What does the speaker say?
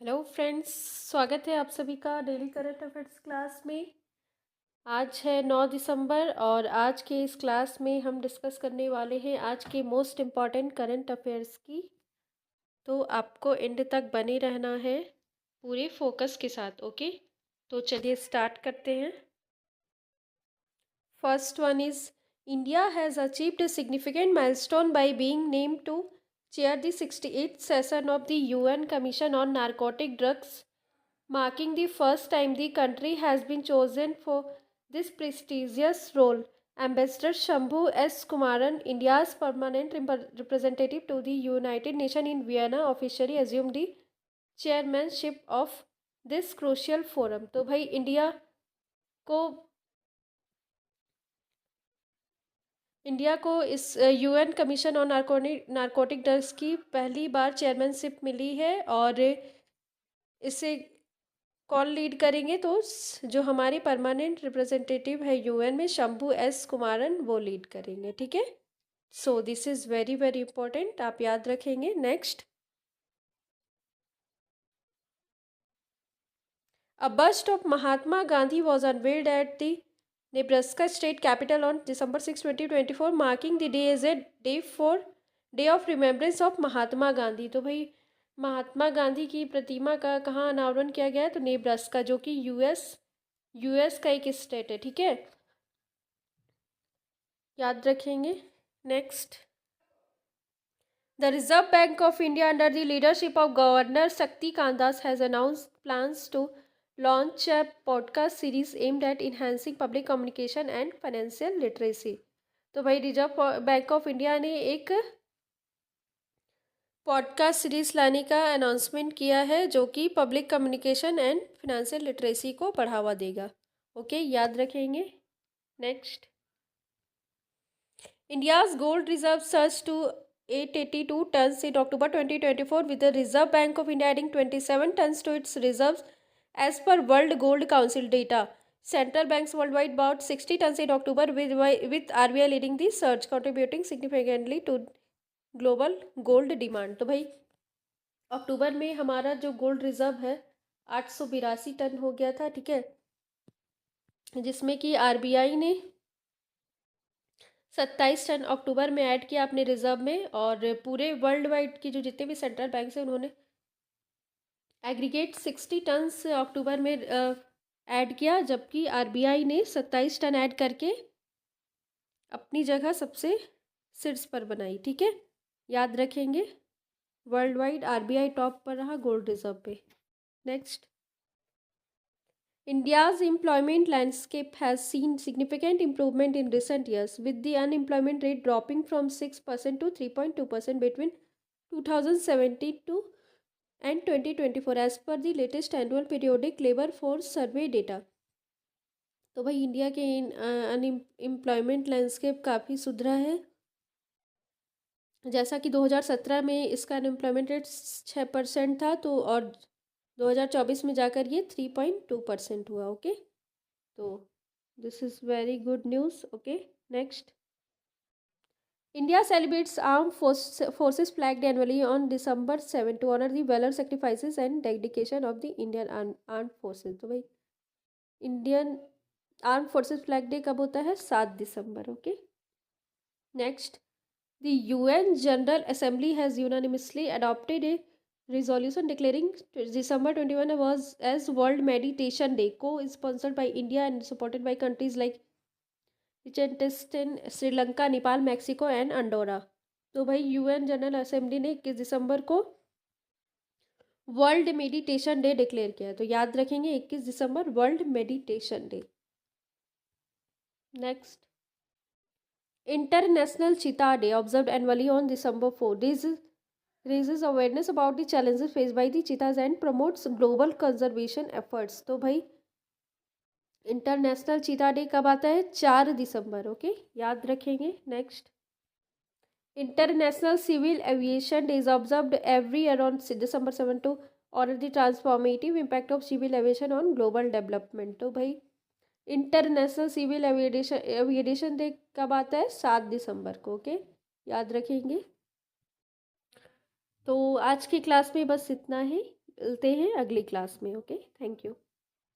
Hello friends, स्वागत है आप सभी का डेली करंट अफेयर्स क्लास में। आज है 9 दिसंबर और आज के इस क्लास में हम डिस्कस करने वाले हैं आज के मोस्ट इम्पॉर्टेंट करंट अफेयर्स की। तो आपको एंड तक बने रहना है पूरे फोकस के साथ। ओके, तो चलिए स्टार्ट करते हैं। First one is India has achieved a significant milestone by being named to chair the 68th session of the UN Commission on Narcotic Drugs, marking the first time the country has been chosen for this prestigious role. Ambassador Shambhu S. Kumaran, India's permanent representative to the United Nations in Vienna, officially assumed the chairmanship of this crucial forum. तो भाई India को इस UN commission on narcotic drugs की पहली बार chairmanship मिली है। और इसे कौन लीड करेंगे? तो जो हमारे परमानेंट रिप्रेजेंटेटिव है यूएन में, शंभू एस कुमारन, वो लीड करेंगे। ठीक है, so this is very very important, आप याद रखेंगे। Next, a bust of Mahatma Gandhi was unveiled at the Nebraska State Capitol on December 6, 2024, marking the day as a day of remembrance of Mahatma Gandhi. तो भाई महात्मा गांधी की प्रतिमा का कहाँ अनावरण किया गया है? तो नेब्रास्का, जो कि यूएस का एक स्टेट है। ठीक है, याद रखेंगे। Next, the Reserve Bank of India, under the leadership of Governor Shakti Kandas, has announced plans to launch a podcast series aimed at enhancing public communication and financial literacy। तो भाई reserve bank of India ने एक podcast series लाने का announcement किया है, जो कि public communication and financial literacy को बढ़ावा देगा। ओके, याद रखेंगे। Next, India's gold reserve surged to 882 tons in October 2024, with the Reserve Bank of India adding 27 tons to its reserves as per World Gold Council data. Central banks worldwide bought 60 tons in October, with RBI leading the surge, contributing significantly to global gold demand। तो भाई अक्टूबर में हमारा जो gold reserve है 882 ton हो गया था। ठीक है, जिसमें कि आरबीआई ने 27 टन अक्टूबर में ऐड किया अपने रिजर्व में। और पूरे वर्ल्ड वाइड की जो जितने भी सेंट्रल बैंक हैं, उन्होंने एग्रीगेट 60 टन्स अक्टूबर में ऐड किया, जबकि आरबीआई ने 27 टन ऐड करके अपनी जगह सबसे शीर्ष पर बनाई। ठीक है, याद रखेंगे। वर्ल्ड वाइड आरबीआई टॉप पर रहा गोल्ड रिजर्व पे। Next, India's employment landscape has seen significant improvement in recent years, with the unemployment rate dropping from 6% to 3.2% between 2017 and 2024, as per the latest annual periodic labor force survey data। तो भाई India के unemployment landscape काफ़ी सुधरा है। जैसा कि 2017 में इसका अनएम्प्लॉयमेंट रेट 6% था, तो और 2024 में जाकर ये 3.2% हुआ। ओके, तो this is very good news. Okay, next, India celebrates arm forces flag day annually on December 7 to honour the valour sacrifices and dedication of the Indian arm forces. तो भाई Indian arm forces flag day कब होता है? 7 दिसंबर। Okay, next, the UN general assembly has unanimously adopted a resolution declaring December 21 was as World Meditation Day, co-sponsored by India and supported by countries like Liechtenstein, Sri Lanka, Nepal, Mexico and Andorra. तो भाई UN general assembly ने 21 दिसंबर को world meditation day declare किया है। तो याद रखेंगे 21 दिसंबर world meditation day. Next, international cheetah day observed annually on December 4 raises awareness about the challenges faced by the cheetahs and promotes global conservation efforts। तो भाई इंटरनेशनल चीता डे कब आता है? 4 दिसंबर। ओके, याद रखेंगे। Next, international civil aviation day is observed every year on December 7 to honour the transformative impact of civil aviation on global development. तो भाई international civil aviation day कब आता है? 7 दिसंबर को। ओके, याद रखेंगे। तो आज की क्लास में बस इतना ही। मिलते हैं अगली क्लास में। Okay, thank you.